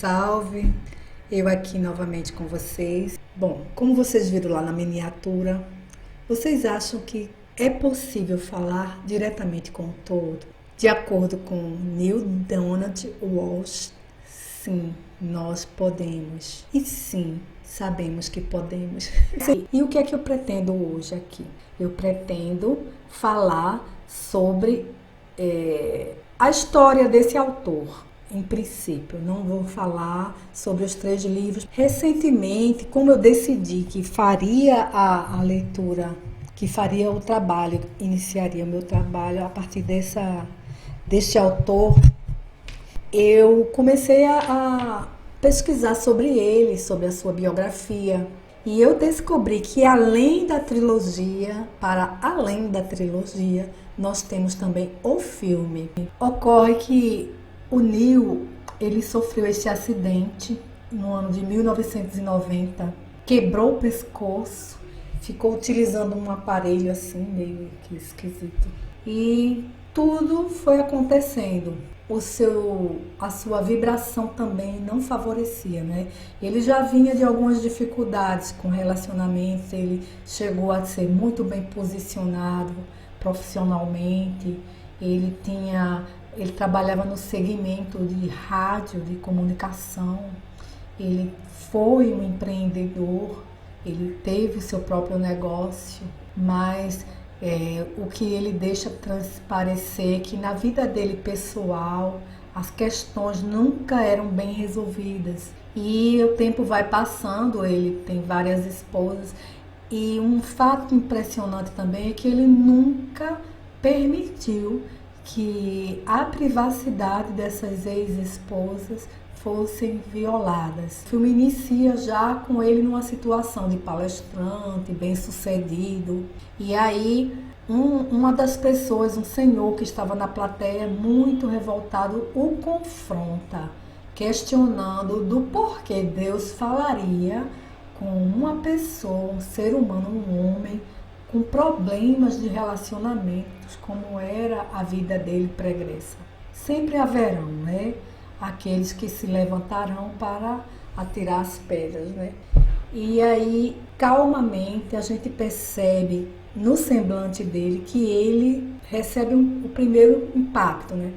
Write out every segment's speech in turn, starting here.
Salve, eu aqui novamente com vocês. Bom, como vocês viram lá na miniatura, vocês acham que é possível falar diretamente com o todo? De acordo com Neil Donald Walsh, sim, nós podemos. E sim, sabemos que podemos. E o que é que eu pretendo hoje aqui? Eu pretendo falar sobre a história desse autor. Em princípio, não vou falar sobre os 3 livros. Recentemente, como eu decidi que faria a leitura, que faria o trabalho, iniciaria o meu trabalho a partir deste autor, eu comecei a pesquisar sobre ele, sobre a sua biografia. E eu descobri que além da trilogia, para além da trilogia, nós temos também o filme. Ocorre que o Neil, ele sofreu este acidente no ano de 1990, quebrou o pescoço, ficou utilizando um aparelho assim, meio que esquisito. E tudo foi acontecendo. A sua vibração também não favorecia, né? Ele já vinha de algumas dificuldades com relacionamentos, ele chegou a ser muito bem posicionado profissionalmente, ele trabalhava no segmento de rádio, de comunicação, ele foi um empreendedor, ele teve o seu próprio negócio, mas o que ele deixa transparecer é que na vida dele pessoal, as questões nunca eram bem resolvidas. E o tempo vai passando, ele tem várias esposas, e um fato impressionante também é que ele nunca permitiu que a privacidade dessas ex-esposas fossem violadas. O filme inicia já com ele numa situação de palestrante, bem-sucedido. E aí, uma das pessoas, um senhor que estava na plateia, muito revoltado, o confronta, questionando do porquê Deus falaria com uma pessoa, um ser humano, um homem, com problemas de relacionamentos, como era a vida dele pregressa. Sempre haverão, né? Aqueles que se levantarão para atirar as pedras, né? E aí, calmamente, a gente percebe no semblante dele que ele recebe o primeiro impacto, né?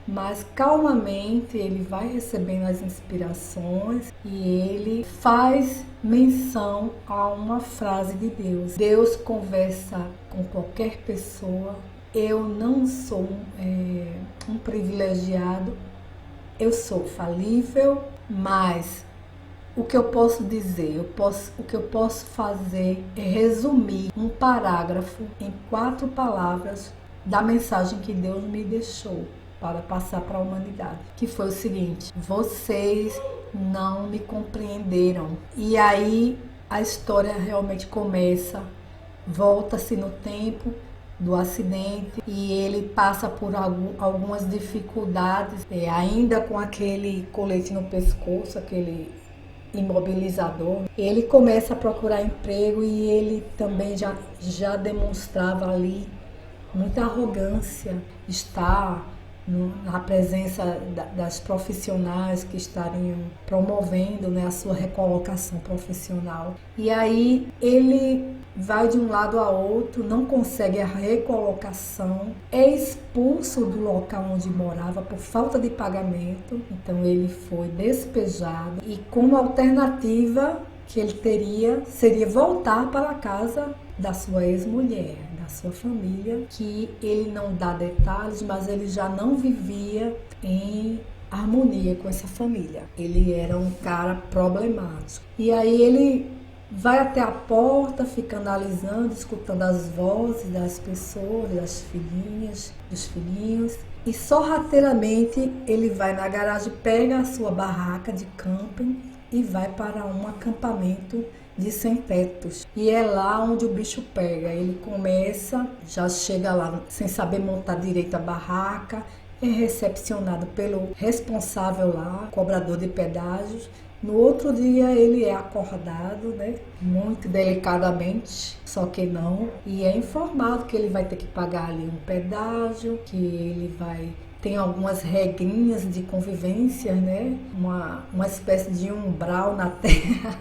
Mas calmamente ele vai recebendo as inspirações e ele faz menção a uma frase de Deus. Deus conversa com qualquer pessoa. Eu não sou um privilegiado, eu sou falível, mas o que eu posso dizer, o que eu posso fazer é resumir um parágrafo em 4 palavras da mensagem que Deus me deixou para passar para a humanidade, que foi o seguinte: vocês não me compreenderam. E aí a história realmente começa, volta-se no tempo do acidente e ele passa por algumas dificuldades, ainda com aquele colete no pescoço, aquele imobilizador. Ele começa a procurar emprego e ele também já demonstrava ali muita arrogância, está na presença das profissionais que estariam promovendo, né, a sua recolocação profissional. E aí ele vai de um lado a outro, não consegue a recolocação, é expulso do local onde morava por falta de pagamento, então ele foi despejado e como alternativa que ele teria seria voltar para a casa da sua ex-mulher, da sua família, que ele não dá detalhes, mas ele já não vivia em harmonia com essa família. Ele era um cara problemático. E aí ele vai até a porta, fica analisando, escutando as vozes das pessoas, das filhinhas, dos filhinhos. E sorrateiramente ele vai na garagem, pega a sua barraca de camping e vai para um acampamento de sem-tetos. E é lá onde o bicho pega. Ele começa, já chega lá sem saber montar direito a barraca, é recepcionado pelo responsável lá, cobrador de pedágios. No outro dia ele é acordado, né, muito delicadamente, só que não, e é informado que ele vai ter que pagar ali um pedágio, que ele vai tem algumas regrinhas de convivência, né? Uma espécie de umbral na Terra.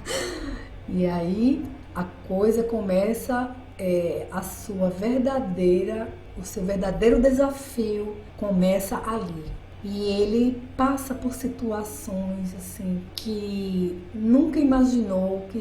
E aí a coisa começa, o seu verdadeiro desafio começa ali. E ele passa por situações assim que nunca imaginou que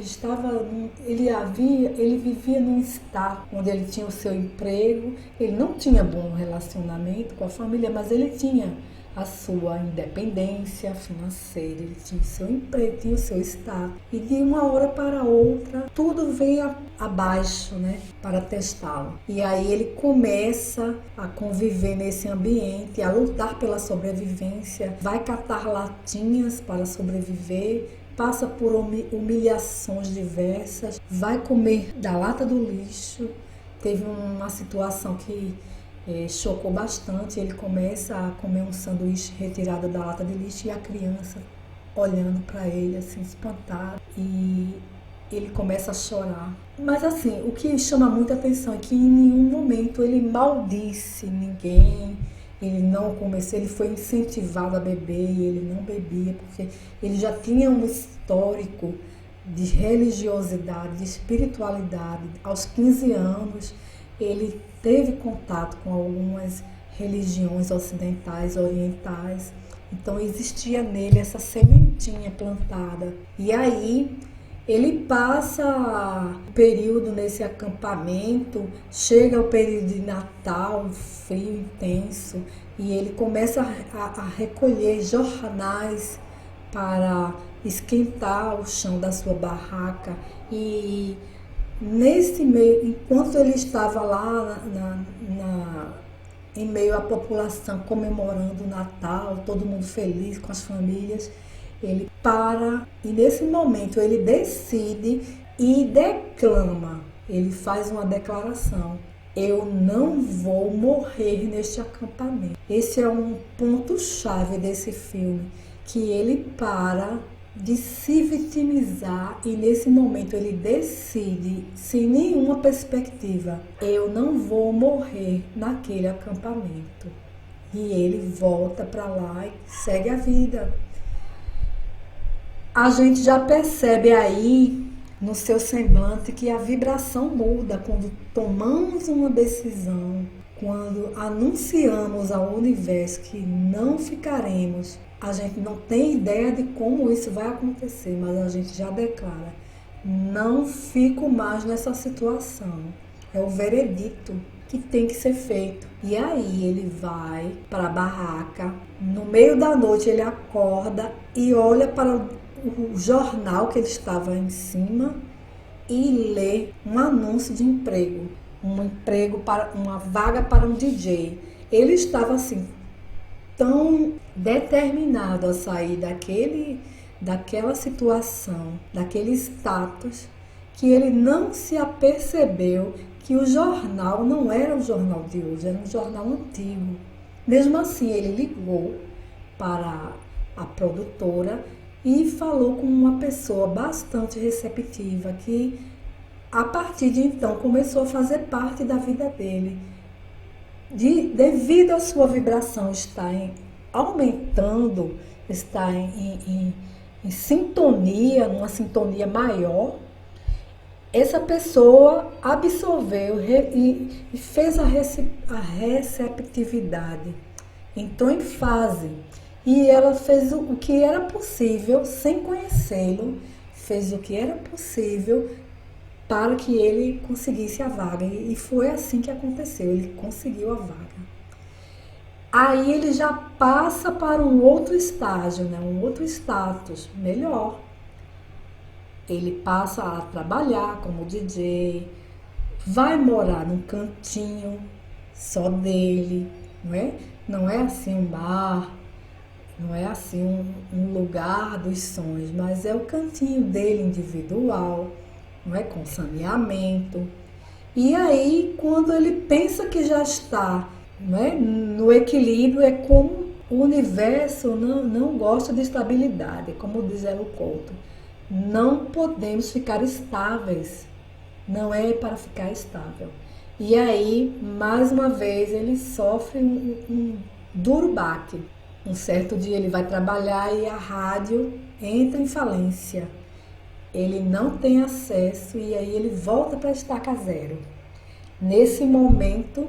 ele vivia num estado onde ele tinha o seu emprego, ele não tinha bom relacionamento com a família, mas ele tinha a sua independência financeira, ele tinha o seu emprego, tinha o seu estado. E de uma hora para outra, tudo vem abaixo, né, para testá-lo. E aí ele começa a conviver nesse ambiente, a lutar pela sobrevivência, vai catar latinhas para sobreviver, passa por humilhações diversas, vai comer da lata do lixo. Teve uma situação que chocou bastante. Ele começa a comer um sanduíche retirado da lata de lixo e a criança olhando para ele assim, espantada, e ele começa a chorar. Mas assim, o que chama muita atenção é que em nenhum momento ele maldisse ninguém, ele foi incentivado a beber e ele não bebia, porque ele já tinha um histórico de religiosidade, de espiritualidade. Aos 15 anos, ele teve contato com algumas religiões ocidentais, orientais. Então existia nele essa sementinha plantada. E aí ele passa o período nesse acampamento, chega o período de Natal, frio intenso, e ele começa a recolher jornais para esquentar o chão da sua barraca. E nesse meio, enquanto ele estava lá em meio à população comemorando o Natal, todo mundo feliz com as famílias, ele para e nesse momento ele decide e declama, ele faz uma declaração: eu não vou morrer neste acampamento. Esse é um ponto-chave desse filme, que ele para de se vitimizar e nesse momento ele decide, sem nenhuma perspectiva, eu não vou morrer naquele acampamento. E ele volta para lá e segue a vida. A gente já percebe aí no seu semblante que a vibração muda quando tomamos uma decisão, quando anunciamos ao universo que não ficaremos. A gente não tem ideia de como isso vai acontecer, mas a gente já declara: não fico mais nessa situação. É o veredito que tem que ser feito. E aí ele vai para a barraca, no meio da noite ele acorda e olha para o jornal que ele estava em cima e lê um anúncio de emprego, uma vaga para um DJ. Ele estava assim, tão determinado a sair daquela situação, daquele status, que ele não se apercebeu que o jornal não era o jornal de hoje, era um jornal antigo. Mesmo assim, ele ligou para a produtora e falou com uma pessoa bastante receptiva, que a partir de então começou a fazer parte da vida dele. Devido à sua vibração estar aumentando, estar em sintonia, numa sintonia maior, essa pessoa absorveu e fez a receptividade, entrou em fase. E ela fez o que era possível, sem conhecê-lo, fez o que era possível para que ele conseguisse a vaga. E foi assim que aconteceu, ele conseguiu a vaga. Aí ele já passa para um outro estágio, né? Um outro status melhor. Ele passa a trabalhar como DJ, vai morar num cantinho só dele, não é? Não é assim um bar, não é assim um lugar dos sonhos, mas é o cantinho dele individual, não é? Com saneamento. E aí, quando ele pensa que já está, não é? No equilíbrio, é como o universo não gosta de estabilidade, como diz Elo Couto. Não podemos ficar estáveis, não é para ficar estável. E aí, mais uma vez, ele sofre duro baque. Um certo dia ele vai trabalhar e a rádio entra em falência. Ele não tem acesso e aí ele volta para a estaca zero. Nesse momento,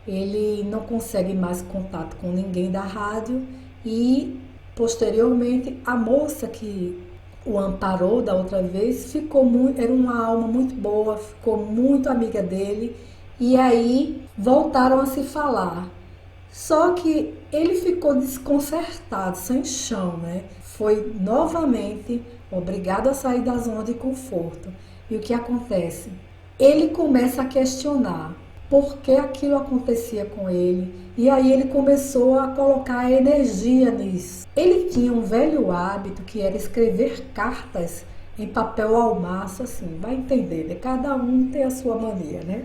ele não consegue mais contato com ninguém da rádio e, posteriormente, a moça que o amparou da outra vez era uma alma muito boa, ficou muito amiga dele e aí voltaram a se falar. Só que ele ficou desconcertado, sem chão, né? Foi novamente obrigado a sair da zona de conforto. E o que acontece? Ele começa a questionar por que aquilo acontecia com ele. E aí ele começou a colocar energia nisso. Ele tinha um velho hábito que era escrever cartas em papel almaço, assim, vai entender, né? Cada um tem a sua mania, né?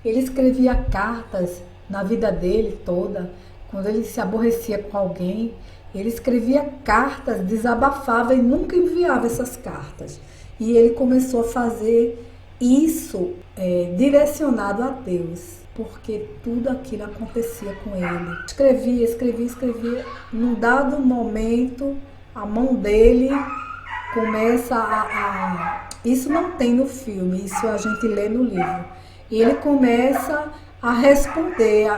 Ele escrevia cartas na vida dele toda. Quando ele se aborrecia com alguém, ele escrevia cartas, desabafava e nunca enviava essas cartas. E ele começou a fazer isso direcionado a Deus, porque tudo aquilo acontecia com ele. Escrevia. Num dado momento, a mão dele começa Isso não tem no filme, isso a gente lê no livro. E ele começa a responder,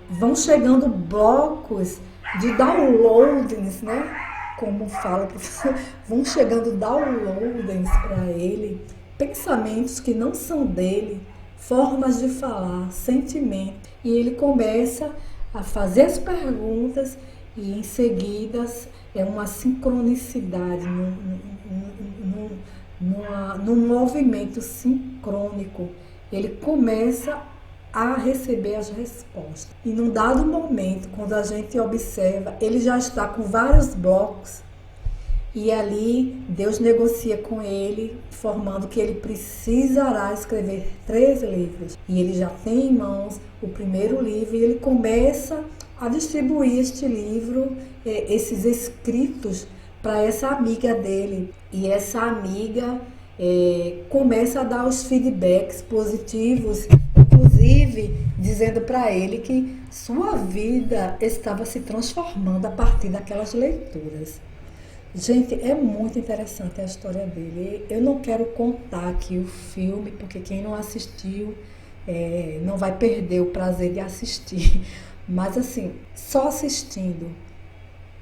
vão chegando blocos de downloadings, né? Como fala o professor, vão chegando downloadings para ele, pensamentos que não são dele, formas de falar, sentimentos. E ele começa a fazer as perguntas e em seguida é uma sincronicidade, num movimento sincrônico. Ele começa a receber as respostas. E num dado momento, quando a gente observa, ele já está com vários blocos e ali Deus negocia com ele, informando que ele precisará escrever 3 livros. E ele já tem em mãos o primeiro livro e ele começa a distribuir este livro, esses escritos, para essa amiga dele. E essa amiga começa a dar os feedbacks positivos, inclusive dizendo para ele que sua vida estava se transformando a partir daquelas leituras. Gente, é muito interessante a história dele. Eu não quero contar aqui o filme, porque quem não assistiu não vai perder o prazer de assistir. Mas assim, só assistindo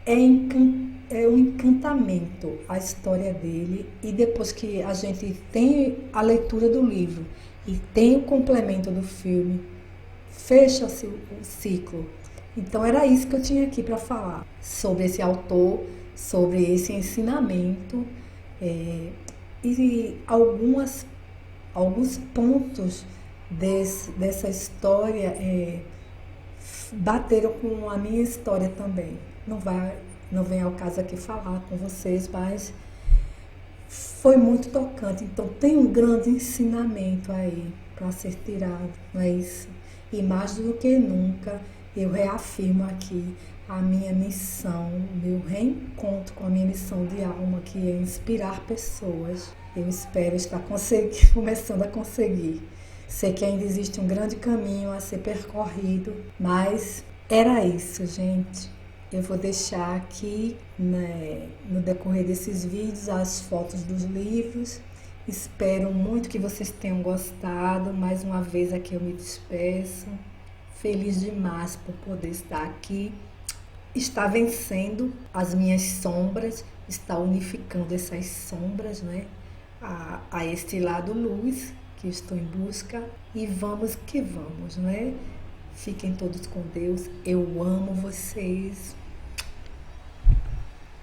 é um encantamento a história dele. E depois que a gente tem a leitura do livro e tem o complemento do filme, fecha-se o ciclo. Então era isso que eu tinha aqui para falar sobre esse autor, sobre esse ensinamento e alguns pontos dessa história bateram com a minha história também. Não vem ao caso aqui falar com vocês, mas foi muito tocante. Então tem um grande ensinamento aí para ser tirado, não é isso? E mais do que nunca, eu reafirmo aqui a minha missão, meu reencontro com a minha missão de alma, que é inspirar pessoas. Eu espero estar começando a conseguir. Sei que ainda existe um grande caminho a ser percorrido, mas era isso, gente. Eu vou deixar aqui, né, no decorrer desses vídeos, as fotos dos livros. Espero muito que vocês tenham gostado. Mais uma vez aqui eu me despeço. Feliz demais por poder estar aqui. Está vencendo as minhas sombras, está unificando essas sombras, né, a este lado luz que estou em busca. E vamos que vamos, né? Fiquem todos com Deus. Eu amo vocês.